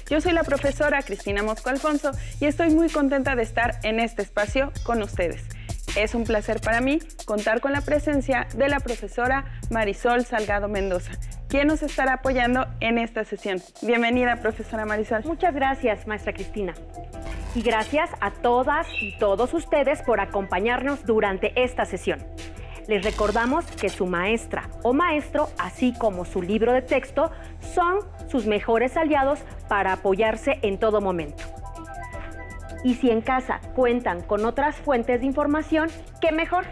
Yo soy la profesora Cristina Mosco Alfonso y estoy muy contenta de estar en este espacio con ustedes. Es un placer para mí contar con la presencia de la profesora Marisol Salgado Mendoza, quien nos estará apoyando en esta sesión. Bienvenida, profesora Marisol. Muchas gracias, maestra Cristina. Y gracias a todas y todos ustedes por acompañarnos durante esta sesión. Les recordamos que su maestra o maestro, así como su libro de texto, son sus mejores aliados para apoyarse en todo momento. Y si en casa cuentan con otras fuentes de información, ¡qué mejor!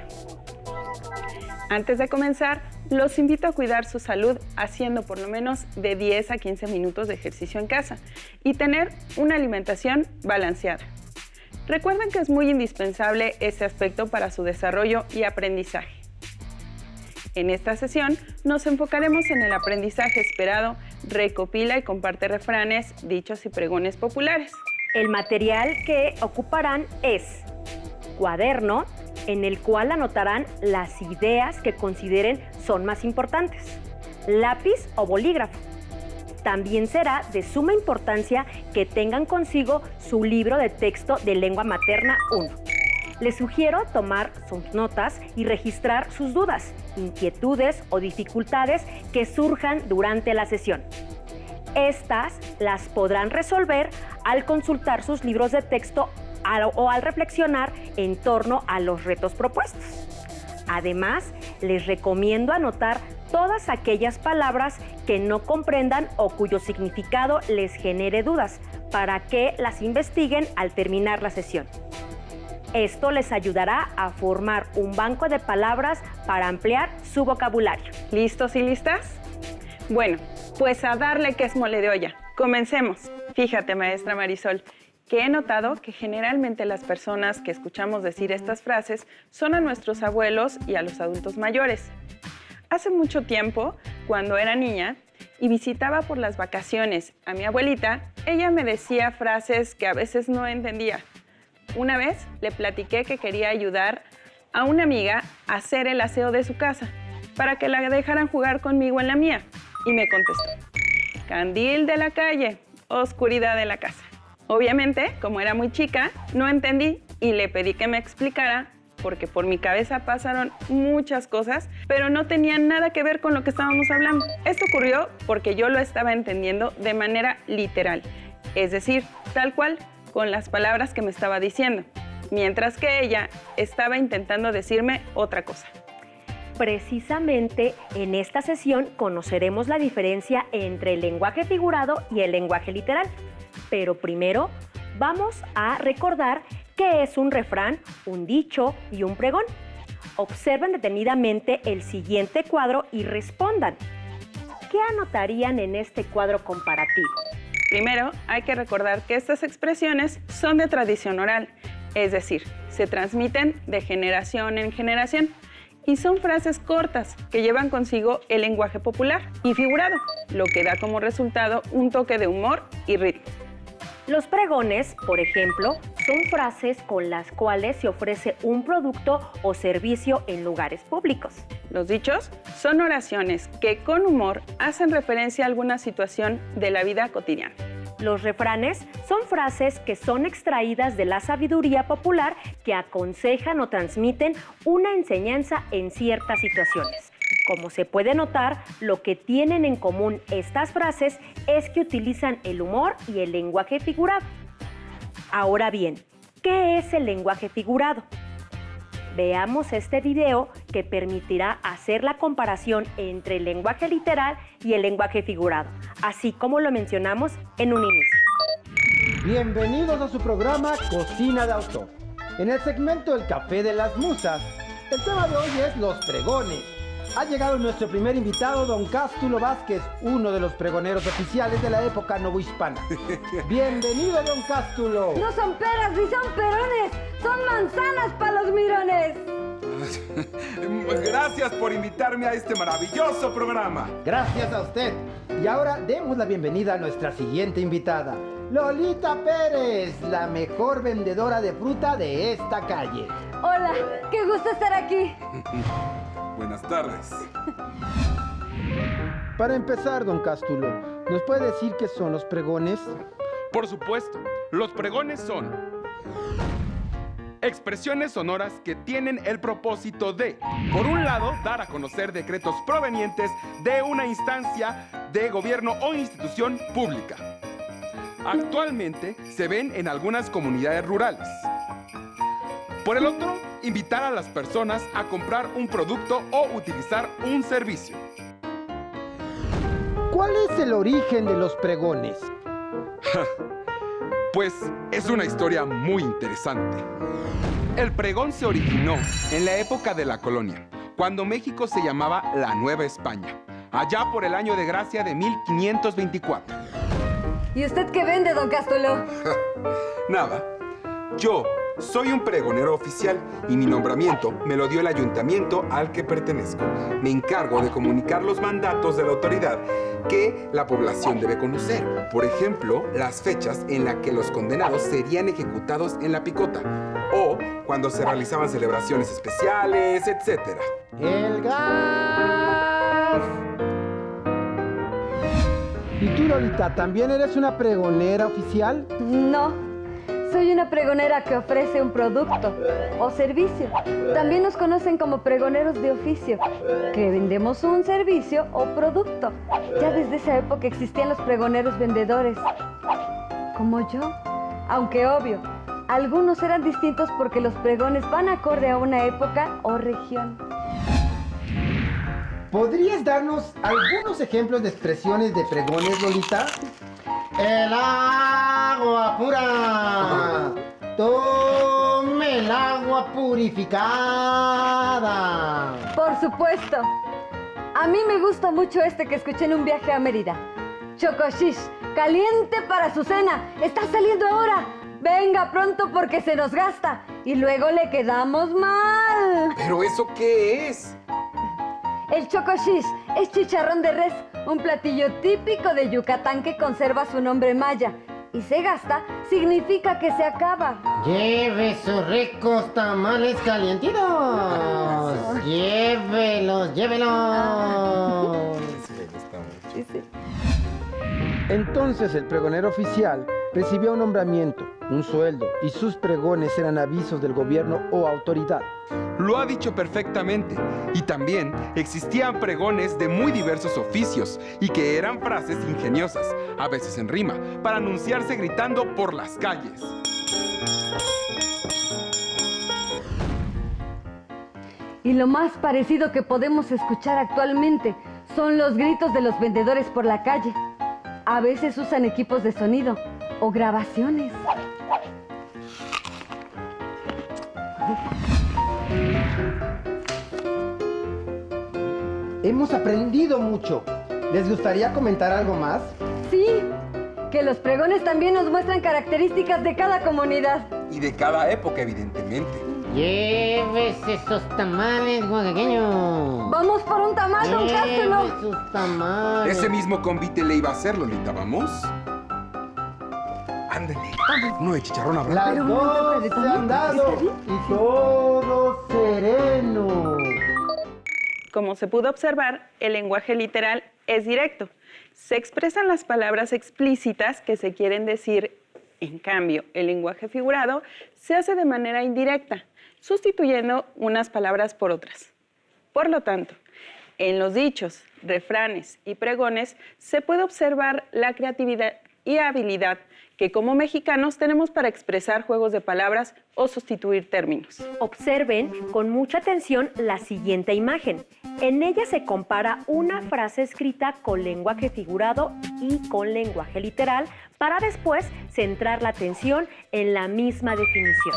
Antes de comenzar, los invito a cuidar su salud haciendo por lo menos de 10 a 15 minutos de ejercicio en casa y tener una alimentación balanceada. Recuerden que es muy indispensable este aspecto para su desarrollo y aprendizaje. En esta sesión nos enfocaremos en el aprendizaje esperado, recopila y comparte refranes, dichos y pregones populares. El material que ocuparán es cuaderno, en el cual anotarán las ideas que consideren son más importantes, lápiz o bolígrafo. También será de suma importancia que tengan consigo su libro de texto de lengua materna 1. Les sugiero tomar sus notas y registrar sus dudas, inquietudes o dificultades que surjan durante la sesión. Estas las podrán resolver al consultar sus libros de texto o al reflexionar en torno a los retos propuestos. Además, les recomiendo anotar todas aquellas palabras que no comprendan o cuyo significado les genere dudas para que las investiguen al terminar la sesión. Esto les ayudará a formar un banco de palabras para ampliar su vocabulario. ¿Listos y listas? Bueno, pues a darle que es mole de olla. Comencemos. Fíjate, maestra Marisol, que he notado que generalmente las personas que escuchamos decir estas frases son a nuestros abuelos y a los adultos mayores. Hace mucho tiempo, cuando era niña y visitaba por las vacaciones a mi abuelita, ella me decía frases que a veces no entendía. Una vez le platiqué que quería ayudar a una amiga a hacer el aseo de su casa para que la dejaran jugar conmigo en la mía. Y me contestó: candil de la calle, oscuridad de la casa. Obviamente, como era muy chica, no entendí y le pedí que me explicara porque por mi cabeza pasaron muchas cosas, pero no tenían nada que ver con lo que estábamos hablando. Esto ocurrió porque yo lo estaba entendiendo de manera literal, es decir, tal cual, con las palabras que me estaba diciendo, mientras que ella estaba intentando decirme otra cosa. Precisamente en esta sesión conoceremos la diferencia entre el lenguaje figurado y el lenguaje literal. Pero primero vamos a recordar qué es un refrán, un dicho y un pregón. Observen detenidamente el siguiente cuadro y respondan. ¿Qué anotarían en este cuadro comparativo? Primero, hay que recordar que estas expresiones son de tradición oral, es decir, se transmiten de generación en generación y son frases cortas que llevan consigo el lenguaje popular y figurado, lo que da como resultado un toque de humor y ritmo. Los pregones, por ejemplo, son frases con las cuales se ofrece un producto o servicio en lugares públicos. Los dichos son oraciones que con humor hacen referencia a alguna situación de la vida cotidiana. Los refranes son frases que son extraídas de la sabiduría popular que aconsejan o transmiten una enseñanza en ciertas situaciones. Como se puede notar, lo que tienen en común estas frases es que utilizan el humor y el lenguaje figurado. Ahora bien, ¿qué es el lenguaje figurado? Veamos este video que permitirá hacer la comparación entre el lenguaje literal y el lenguaje figurado, así como lo mencionamos en un inicio. Bienvenidos a su programa Cocina de Autor. En el segmento El Café de las Musas, el tema de hoy es los pregones. Ha llegado nuestro primer invitado, don Cástulo Vázquez, uno de los pregoneros oficiales de la época novohispana. Bienvenido, don Cástulo. No son peras ni son perones, son manzanas para los mirones. Gracias por invitarme a este maravilloso programa. Gracias a usted. Y ahora demos la bienvenida a nuestra siguiente invitada, Lolita Pérez, la mejor vendedora de fruta de esta calle. Hola, qué gusto estar aquí. Buenas tardes. Para empezar, don Cástulo, ¿nos puede decir qué son los pregones? Por supuesto, los pregones son expresiones sonoras que tienen el propósito de, por un lado, dar a conocer decretos provenientes de una instancia de gobierno o institución pública. Actualmente se ven en algunas comunidades rurales. Por el otro, invitar a las personas a comprar un producto o utilizar un servicio. ¿Cuál es el origen de los pregones? Pues es una historia muy interesante. El pregón se originó en la época de la colonia, cuando México se llamaba la Nueva España, allá por el año de gracia de 1524. ¿Y usted qué vende, don Cástulo? Nada, yo soy un pregonero oficial y mi nombramiento me lo dio el ayuntamiento al que pertenezco. Me encargo de comunicar los mandatos de la autoridad que la población debe conocer. Por ejemplo, las fechas en las que los condenados serían ejecutados en la picota o cuando se realizaban celebraciones especiales, etc. ¡El gas! ¿Y tú, Lolita, también eres una pregonera oficial? No, soy una pregonera que ofrece un producto o servicio. También nos conocen como pregoneros de oficio, que vendemos un servicio o producto. Ya desde esa época existían los pregoneros vendedores, como yo. Aunque obvio, algunos eran distintos porque los pregones van acorde a una época o región. ¿Podrías darnos algunos ejemplos de expresiones de pregones, Lolita? ¡El agua pura! ¡Tome el agua purificada! Por supuesto. A mí me gusta mucho este que escuché en un viaje a Mérida. Chocoshish, caliente para su cena. Está saliendo ahora. Venga pronto porque se nos gasta. Y luego le quedamos mal. ¿Pero eso qué es? El chocoshish es chicharrón de res, un platillo típico de Yucatán que conserva su nombre maya. Y se gasta significa que se acaba. ¡Lleve sus ricos tamales calientitos! ¡Llévelos, llévelos! Sí, sí. Entonces el pregonero oficial recibía un nombramiento, un sueldo y sus pregones eran avisos del gobierno o autoridad. Lo ha dicho perfectamente. Y también existían pregones de muy diversos oficios y que eran frases ingeniosas, a veces en rima, para anunciarse gritando por las calles. Y lo más parecido que podemos escuchar actualmente son los gritos de los vendedores por la calle. A veces usan equipos de sonido o grabaciones. Hemos aprendido mucho. ¿Les gustaría comentar algo más? Sí, que los pregones también nos muestran características de cada comunidad. Y de cada época, evidentemente. Llévese esos tamales oaxaqueños. Vamos por un tamal, don Cástulo. Lleve sus tamales. Ese mismo convite le iba a hacer, Lolita, ¿vamos? Ándale, uno de chicharrón habrá. Las Pero un dos momento, se ¿está han dado bien? y todo sereno. Como se pudo observar, el lenguaje literal es directo. Se expresan las palabras explícitas que se quieren decir. En cambio, el lenguaje figurado se hace de manera indirecta, sustituyendo unas palabras por otras. Por lo tanto, en los dichos, refranes y pregones se puede observar la creatividad y habilidad que como mexicanos tenemos para expresar juegos de palabras o sustituir términos. Observen con mucha atención la siguiente imagen. En ella se compara una frase escrita con lenguaje figurado y con lenguaje literal para después centrar la atención en la misma definición.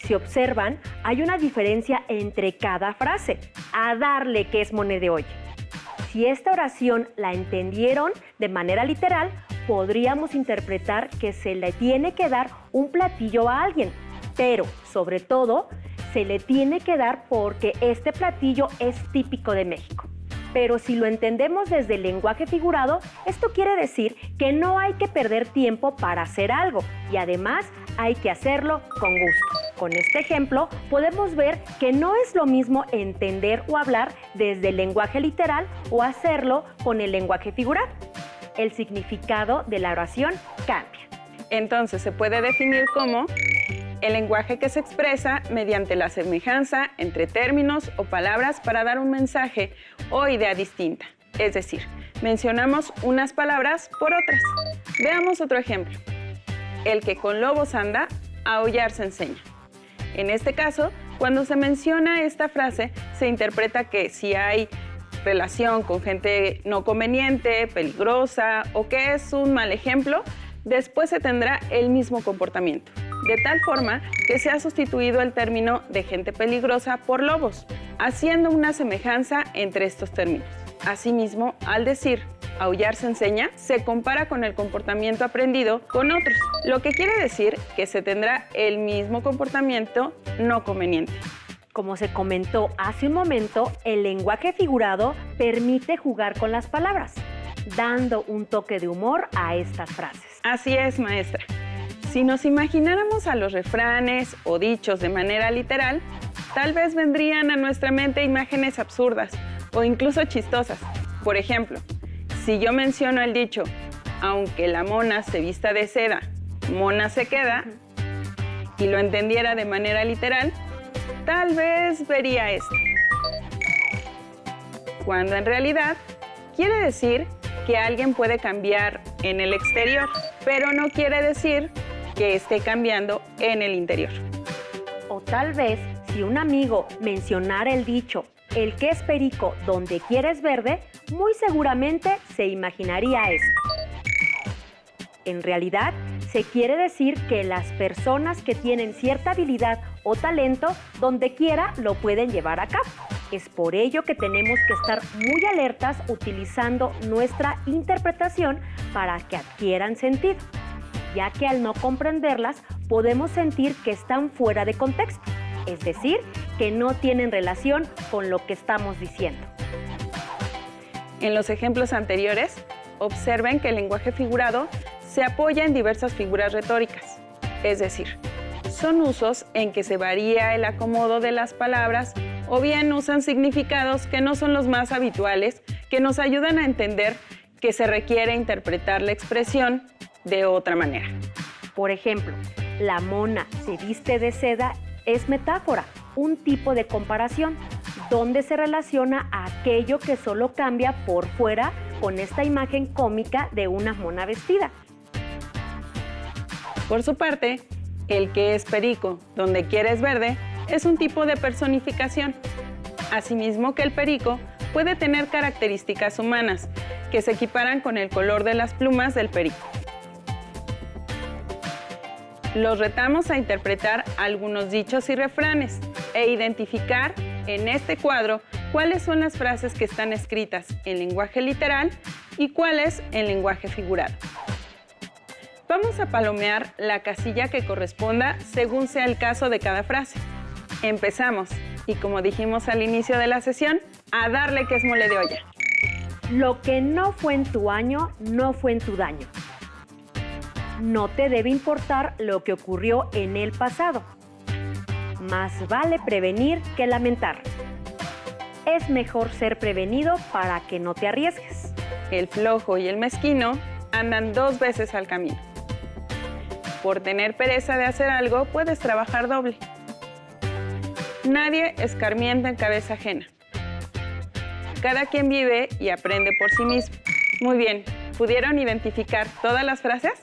Si observan, hay una diferencia entre cada frase. A darle que es moneda de olla. Si esta oración la entendieron de manera literal, podríamos interpretar que se le tiene que dar un platillo a alguien, pero sobre todo se le tiene que dar porque este platillo es típico de México. Pero si lo entendemos desde el lenguaje figurado, esto quiere decir que no hay que perder tiempo para hacer algo y además hay que hacerlo con gusto. Con este ejemplo podemos ver que no es lo mismo entender o hablar desde el lenguaje literal o hacerlo con el lenguaje figurado. El significado de la oración cambia. Entonces se puede definir como el lenguaje que se expresa mediante la semejanza entre términos o palabras para dar un mensaje o idea distinta. Es decir, mencionamos unas palabras por otras. Veamos otro ejemplo. El que con lobos anda, a aullar se enseña. En este caso, cuando se menciona esta frase, se interpreta que si hay relación con gente no conveniente, peligrosa o que es un mal ejemplo, después se tendrá el mismo comportamiento. De tal forma que se ha sustituido el término de gente peligrosa por lobos, haciendo una semejanza entre estos términos. Asimismo, al decir aullar se enseña, se compara con el comportamiento aprendido con otros, lo que quiere decir que se tendrá el mismo comportamiento no conveniente. Como se comentó hace un momento, el lenguaje figurado permite jugar con las palabras, dando un toque de humor a estas frases. Así es, maestra. Si nos imagináramos a los refranes o dichos de manera literal, tal vez vendrían a nuestra mente imágenes absurdas o incluso chistosas. Por ejemplo, si yo menciono el dicho, aunque la mona se vista de seda, mona se queda, y lo entendiera de manera literal, tal vez vería esto. Cuando en realidad quiere decir que alguien puede cambiar en el exterior, pero no quiere decir que esté cambiando en el interior. O tal vez, si un amigo mencionara el dicho, el que es perico donde quiera es verde, muy seguramente se imaginaría esto. En realidad, se quiere decir que las personas que tienen cierta habilidad o talento, donde quiera lo pueden llevar a cabo. Es por ello que tenemos que estar muy alertas utilizando nuestra interpretación para que adquieran sentido, ya que al no comprenderlas podemos sentir que están fuera de contexto, es decir, que no tienen relación con lo que estamos diciendo. En los ejemplos anteriores, observen que el lenguaje figurado se apoya en diversas figuras retóricas, es decir, son usos en que se varía el acomodo de las palabras o bien usan significados que no son los más habituales, que nos ayudan a entender que se requiere interpretar la expresión de otra manera. Por ejemplo, la mona se viste de seda es metáfora, un tipo de comparación, donde se relaciona a aquello que solo cambia por fuera con esta imagen cómica de una mona vestida. Por su parte, el que es perico, donde quiera es verde, es un tipo de personificación. Asimismo que el perico puede tener características humanas que se equiparan con el color de las plumas del perico. Los retamos a interpretar algunos dichos y refranes e identificar en este cuadro cuáles son las frases que están escritas en lenguaje literal y cuáles en lenguaje figurado. Vamos a palomear la casilla que corresponda según sea el caso de cada frase. Empezamos, y como dijimos al inicio de la sesión, a darle que es mole de olla. Lo que no fue en tu año, no fue en tu daño. No te debe importar lo que ocurrió en el pasado. Más vale prevenir que lamentar. Es mejor ser prevenido para que no te arriesgues. El flojo y el mezquino andan 2 veces al camino. Por tener pereza de hacer algo, puedes trabajar doble. Nadie escarmienta en cabeza ajena. Cada quien vive y aprende por sí mismo. Muy bien, ¿pudieron identificar todas las frases?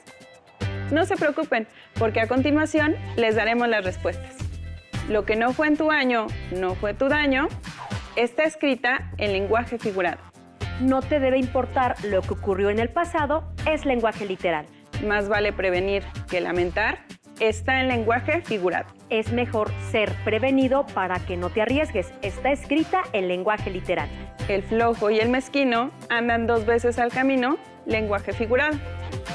No se preocupen, porque a continuación les daremos las respuestas. Lo que no fue en tu año, no fue tu daño, está escrita en lenguaje figurado. No te debe importar lo que ocurrió en el pasado, es lenguaje literal. Más vale prevenir que lamentar, está en lenguaje figurado. Es mejor ser prevenido para que no te arriesgues, está escrita en lenguaje literal. El flojo y el mezquino andan 2 veces al camino, lenguaje figurado.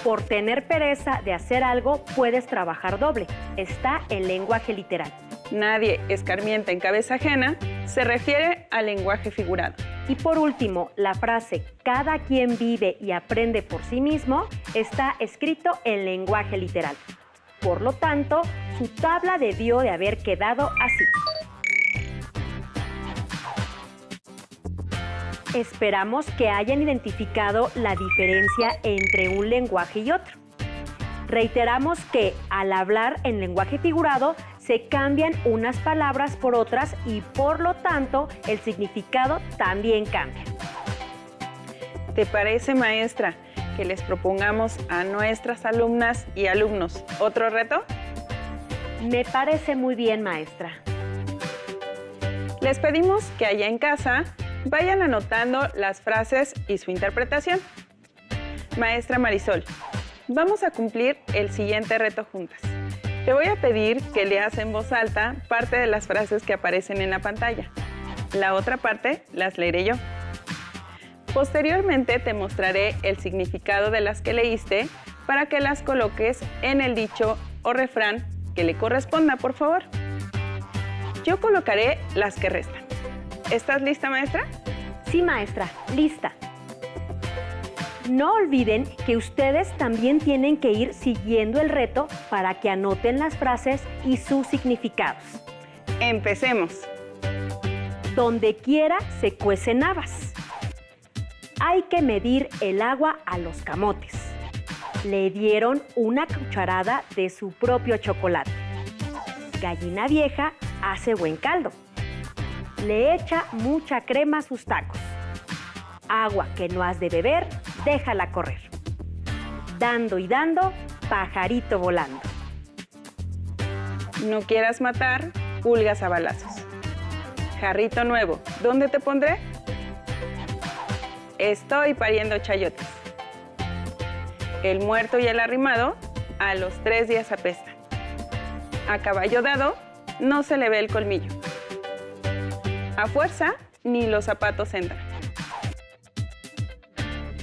Por tener pereza de hacer algo, puedes trabajar doble, está en lenguaje literal. Nadie escarmienta en cabeza ajena, se refiere al lenguaje figurado. Y por último, la frase cada quien vive y aprende por sí mismo está escrito en lenguaje literal. Por lo tanto, su tabla debió de haber quedado así. Esperamos que hayan identificado la diferencia entre un lenguaje y otro. Reiteramos que al hablar en lenguaje figurado se cambian unas palabras por otras y por lo tanto el significado también cambia. ¿Te parece, maestra, que les propongamos a nuestras alumnas y alumnos otro reto? Me parece muy bien, maestra. Les pedimos que allá en casa vayan anotando las frases y su interpretación. Maestra Marisol, vamos a cumplir el siguiente reto juntas. Te voy a pedir que leas en voz alta parte de las frases que aparecen en la pantalla. La otra parte las leeré yo. Posteriormente te mostraré el significado de las que leíste para que las coloques en el dicho o refrán que le corresponda, por favor. Yo colocaré las que restan. ¿Estás lista, maestra? Sí, maestra, lista. No olviden que ustedes también tienen que ir siguiendo el reto para que anoten las frases y sus significados. Empecemos. Donde quiera se cuecen habas. Hay que medir el agua a los camotes. Le dieron una cucharada de su propio chocolate. Gallina vieja hace buen caldo. Le echa mucha crema a sus tacos. Agua que no has de beber, déjala correr. Dando y dando, pajarito volando. No quieras matar pulgas a balazos. Jarrito nuevo, ¿dónde te pondré? Estoy pariendo chayotes. El muerto y el arrimado a los 3 días apestan. A caballo dado no se le ve el colmillo. A fuerza ni los zapatos entran.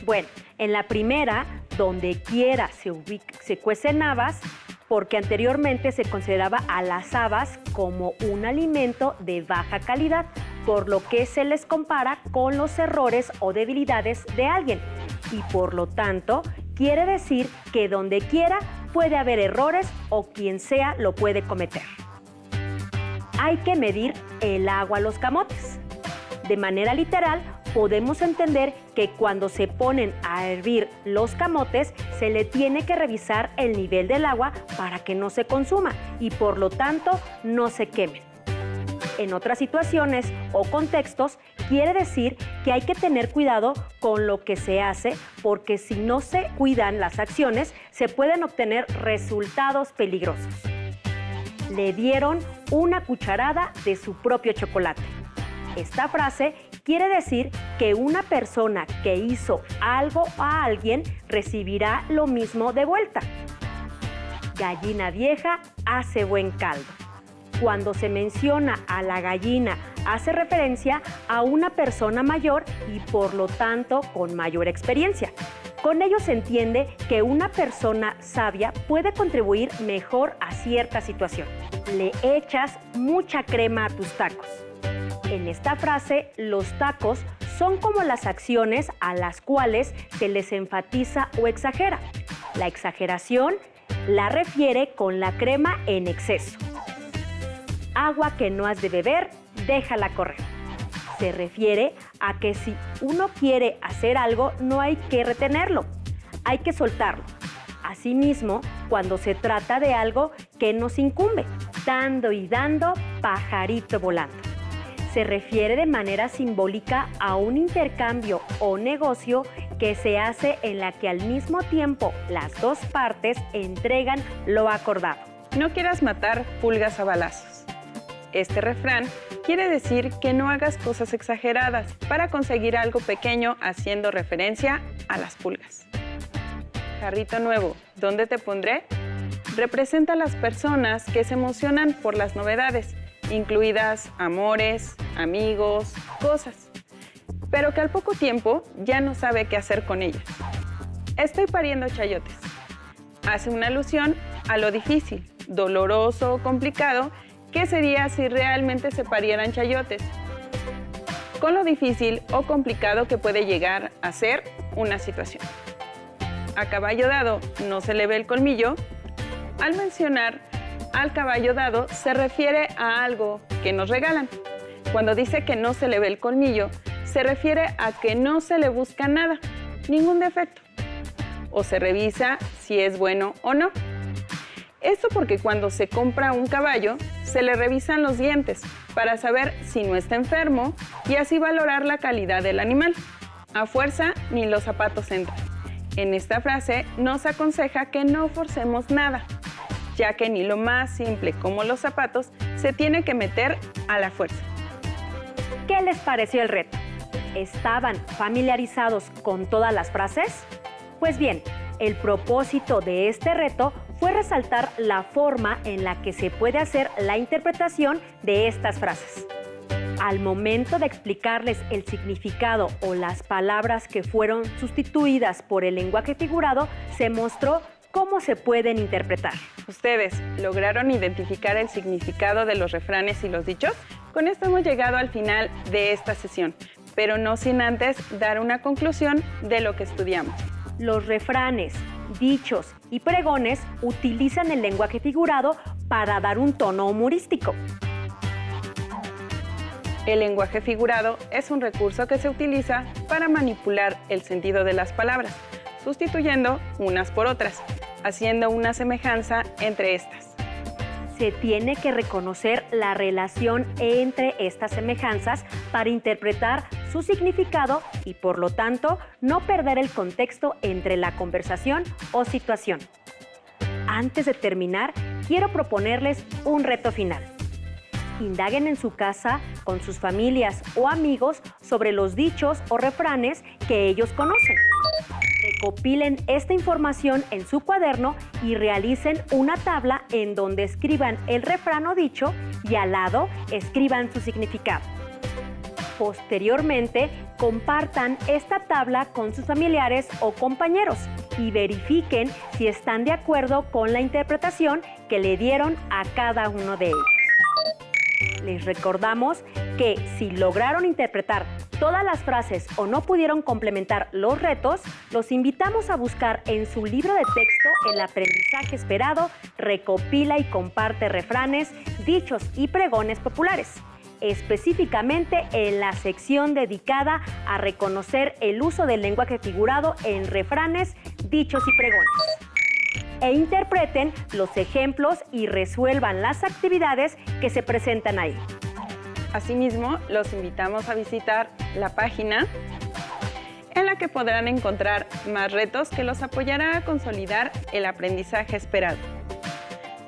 Bueno, en la primera, donde quiera se cuecen habas, porque anteriormente se consideraba a las habas como un alimento de baja calidad, por lo que se les compara con los errores o debilidades de alguien. Y por lo tanto, quiere decir que donde quiera puede haber errores o quien sea lo puede cometer. Hay que medir el agua a los camotes. De manera literal, podemos entender que cuando se ponen a hervir los camotes, se le tiene que revisar el nivel del agua para que no se consuma y por lo tanto no se quemen. En otras situaciones o contextos, quiere decir que hay que tener cuidado con lo que se hace porque si no se cuidan las acciones, se pueden obtener resultados peligrosos. Le dieron una cucharada de su propio chocolate. Esta frase quiere decir que una persona que hizo algo a alguien recibirá lo mismo de vuelta. Gallina vieja hace buen caldo. Cuando se menciona a la gallina, hace referencia a una persona mayor y por lo tanto con mayor experiencia. Con ello se entiende que una persona sabia puede contribuir mejor a cierta situación. Le echas mucha crema a tus tacos. En esta frase, los tacos son como las acciones a las cuales se les enfatiza o exagera. La exageración la refiere con la crema en exceso. Agua que no has de beber, déjala correr. Se refiere a que si uno quiere hacer algo, no hay que retenerlo, hay que soltarlo. Asimismo, cuando se trata de algo que nos incumbe, dando y dando, pajarito volando. Se refiere de manera simbólica a un intercambio o negocio que se hace en la que al mismo tiempo las dos partes entregan lo acordado. No quieras matar pulgas a balazos. Este refrán quiere decir que no hagas cosas exageradas para conseguir algo pequeño haciendo referencia a las pulgas. Jarrito nuevo, ¿dónde te pondré? Representa a las personas que se emocionan por las novedades, incluidas amores, amigos, cosas, pero que al poco tiempo ya no sabe qué hacer con ellas. Estoy pariendo chayotes. Hace una alusión a lo difícil, doloroso o complicado que sería si realmente se parieran chayotes, con lo difícil o complicado que puede llegar a ser una situación. A caballo dado no se le ve el colmillo. Al mencionar al caballo dado se refiere a algo que nos regalan. Cuando dice que no se le ve el colmillo, se refiere a que no se le busca nada, ningún defecto. o se revisa si es bueno o no. Esto porque cuando se compra un caballo, se le revisan los dientes para saber si no está enfermo y así valorar la calidad del animal. A fuerza ni los zapatos entran. En esta frase nos aconseja que no forcemos nada, ya que ni lo más simple como los zapatos se tiene que meter a la fuerza. ¿Qué les pareció el reto? ¿Estaban familiarizados con todas las frases? Pues bien, el propósito de este reto fue resaltar la forma en la que se puede hacer la interpretación de estas frases. Al momento de explicarles el significado o las palabras que fueron sustituidas por el lenguaje figurado, se mostró cómo se pueden interpretar. ¿Ustedes lograron identificar el significado de los refranes y los dichos? Con esto hemos llegado al final de esta sesión, pero no sin antes dar una conclusión de lo que estudiamos. Los refranes, dichos y pregones utilizan el lenguaje figurado para dar un tono humorístico. El lenguaje figurado es un recurso que se utiliza para manipular el sentido de las palabras, sustituyendo unas por otras, haciendo una semejanza entre estas. Se tiene que reconocer la relación entre estas semejanzas para interpretar su significado y, por lo tanto, no perder el contexto entre la conversación o situación. Antes de terminar, quiero proponerles un reto final. Indaguen en su casa con sus familias o amigos sobre los dichos o refranes que ellos conocen. Recopilen esta información en su cuaderno y realicen una tabla en donde escriban el refrán o dicho y al lado escriban su significado. Posteriormente, compartan esta tabla con sus familiares o compañeros y verifiquen si están de acuerdo con la interpretación que le dieron a cada uno de ellos. Les recordamos que si lograron interpretar todas las frases o no pudieron complementar los retos, los invitamos a buscar en su libro de texto El aprendizaje esperado, recopila y comparte refranes, dichos y pregones populares, específicamente en la sección dedicada a reconocer el uso del lenguaje figurado en refranes, dichos y pregones. E interpreten los ejemplos y resuelvan las actividades que se presentan ahí. Asimismo, los invitamos a visitar la página en la que podrán encontrar más retos que los apoyará a consolidar el aprendizaje esperado.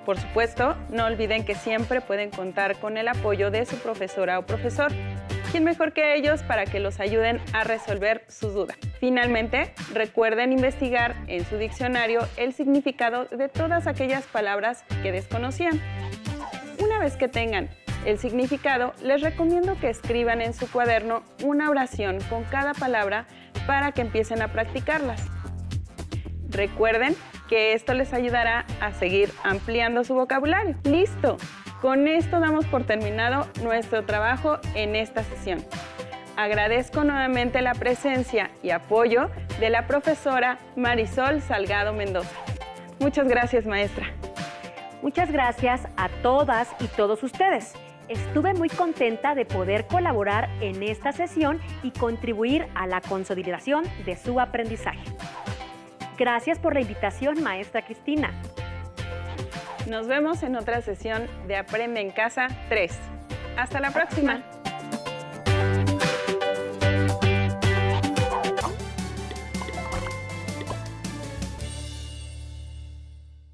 Por supuesto, no olviden que siempre pueden contar con el apoyo de su profesora o profesor. ¿Quién mejor que ellos para que los ayuden a resolver sus dudas? Finalmente, recuerden investigar en su diccionario el significado de todas aquellas palabras que desconocían. Una vez que tengan el significado, les recomiendo que escriban en su cuaderno una oración con cada palabra para que empiecen a practicarlas. Recuerden que esto les ayudará a seguir ampliando su vocabulario. ¡Listo! Con esto damos por terminado nuestro trabajo en esta sesión. Agradezco nuevamente la presencia y apoyo de la profesora Marisol Salgado Mendoza. Muchas gracias, maestra. Muchas gracias a todas y todos ustedes. Estuve muy contenta de poder colaborar en esta sesión y contribuir a la consolidación de su aprendizaje. Gracias por la invitación, maestra Cristina. Nos vemos en otra sesión de Aprende en Casa 3. Hasta la próxima.